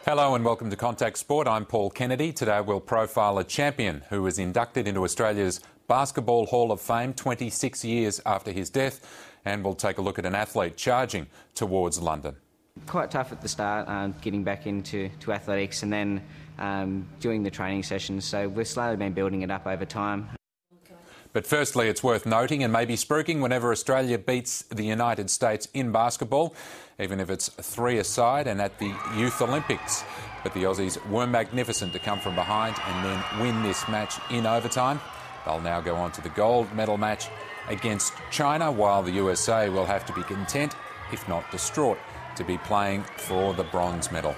Hello and welcome to Contact Sport. I'm Paul Kennedy. Today we'll profile a champion who was inducted into Australia's Basketball Hall of Fame 26 years after his death, and we'll take a look at an athlete charging towards London. Quite tough at the start, getting back into athletics and then doing the training sessions, so we've slowly been building it up over time. But firstly, it's worth noting and maybe spruiking whenever Australia beats the United States in basketball, even if it's 3-a-side and at the Youth Olympics. But the Aussies were magnificent to come from behind and then win this match in overtime. They'll now go on to the gold medal match against China, while the USA will have to be content, if not distraught, to be playing for the bronze medal.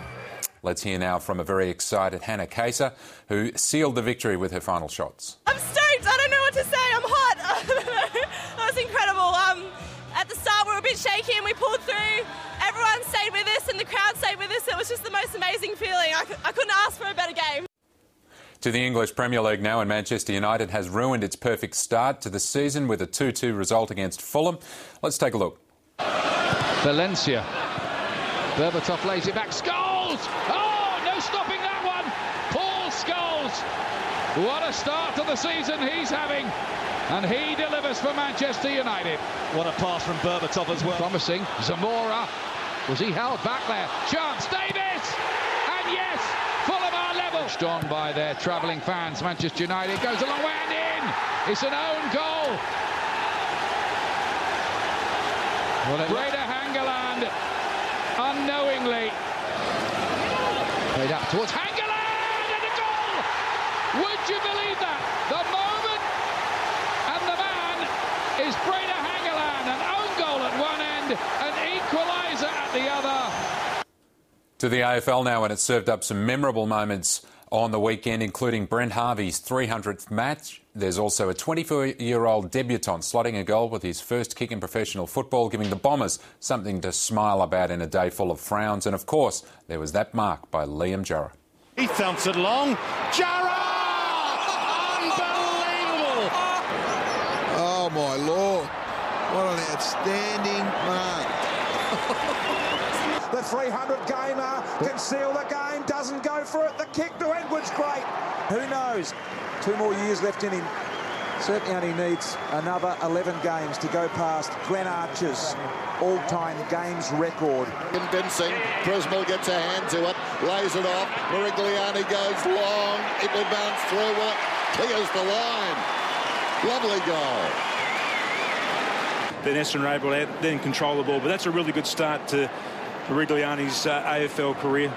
Let's hear now from a very excited Hannah Kaser, who sealed the victory with her final shots. I'm stoked. I don't know what to say. I'm hot. That was incredible. At the start, we were a bit shaky and we pulled through. Everyone stayed with us and the crowd stayed with us. It was just the most amazing feeling. I couldn't ask for a better game. To the English Premier League now, and Manchester United has ruined its perfect start to the season with a 2-2 result against Fulham. Let's take a look. Valencia. Berbatov lays it back. Scholes! Oh, no stopping that one. Paul Scholes. What a start to the season he's having. And he delivers for Manchester United. What a pass from Berbatov as well. Promising. Zamora. Was he held back there? Chance Davis! And yes, Fulham are level. On by their travelling fans. Manchester United goes a long way and in. It's an own goal. Breda Hangeland, unknowingly, played up towards Hangeland and a goal! Would you believe that? The moment and the man is Breda Hangeland, an own goal at one end, an equaliser at the other. To the AFL now, and it served up some memorable moments on the weekend, including Brent Harvey's 300th match. There's also a 24-year-old debutant slotting a goal with his first kick in professional football, giving the Bombers something to smile about in a day full of frowns. And of course, there was that mark by Liam Jarrah. He thumps it along. Jarrah! Unbelievable! Oh, my Lord. What an outstanding mark. The 300 gamer can seal the game, doesn't go for it. The kick to Edwards, great. Who knows? 2 more years left in him. Certainly only needs another 11 games to go past Glenn Archer's all-time games record. Convincing. Prismal gets a hand to it, lays it off. Morigliani goes long. It will bounce through it. Clears the line. Lovely goal. Then Eston are able to then control the ball, but that's a really good start to Morigliani's AFL career.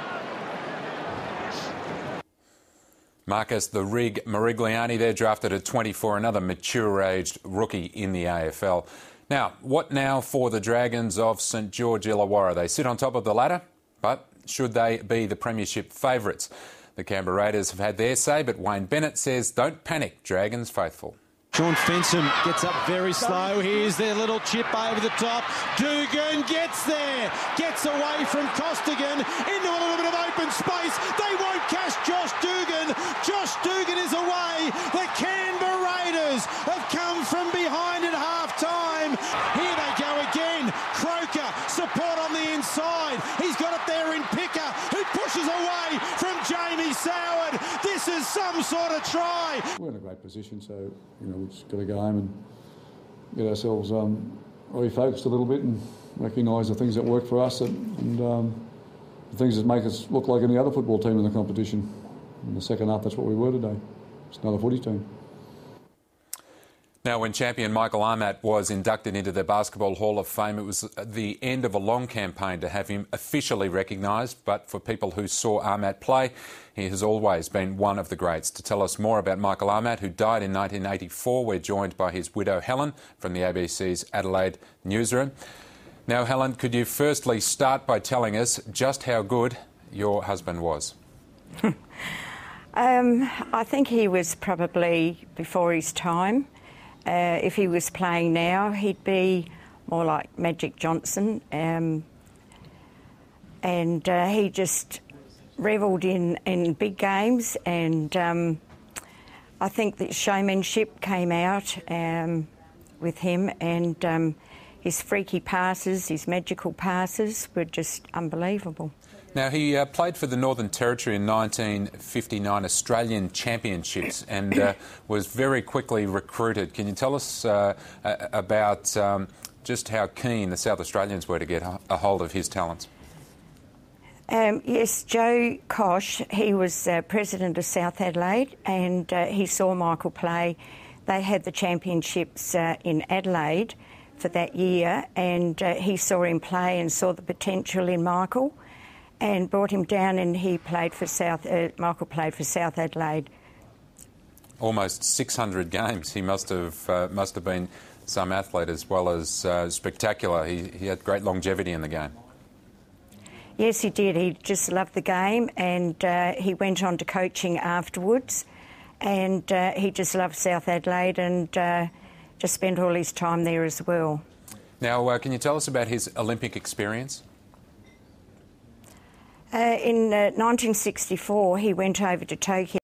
Marcus the Rig Morigliani there, drafted at 24, another mature-aged rookie in the AFL. Now, what now for the Dragons of St George Illawarra? They sit on top of the ladder, but should they be the premiership favourites? The Canberra Raiders have had their say, but Wayne Bennett says, don't panic, Dragons faithful. Sean Fensom gets up very slow. Here's their little chip over the top. Dugan gets there. Gets away from Costigan into a little bit of open space. They won't catch Josh Dugan. Josh Dugan is away. The Canberra Raiders have come from behind at half-time. Here they go again. Croker, support on the inside. He's got it there in Picker, who pushes away from Jamie Soward. This is some sort of try. We're in a great position, so we've just got to go home and get ourselves refocused a little bit and recognise the things that work for us and the things that make us look like any other football team in the competition. In the second half, that's what we were today. It's another footy team. Now, when champion Michael Armat was inducted into the Basketball Hall of Fame, it was the end of a long campaign to have him officially recognised. But for people who saw Armat play, he has always been one of the greats. To tell us more about Michael Armat, who died in 1984, we're joined by his widow Helen from the ABC's Adelaide newsroom. Now, Helen, could you firstly start by telling us just how good your husband was? I think he was probably before his time. If he was playing now, he'd be more like Magic Johnson. And he just revelled in big games, and I think that showmanship came out with him, and his freaky passes, his magical passes were just unbelievable. Now, he played for the Northern Territory in 1959 Australian Championships and was very quickly recruited. Can you tell us about just how keen the South Australians were to get a hold of his talents? Yes, Joe Kosh, he was president of South Adelaide, and he saw Michael play. They had the championships in Adelaide for that year, and he saw him play and saw the potential in Michael and brought him down, and he played for Michael played for South Adelaide. Almost 600 games. He must have been some athlete as well as spectacular. He had great longevity in the game. Yes, he did. He just loved the game, and he went on to coaching afterwards, and he just loved South Adelaide and just spent all his time there as well. Now, can you tell us about his Olympic experience? In 1964, he went over to Tokyo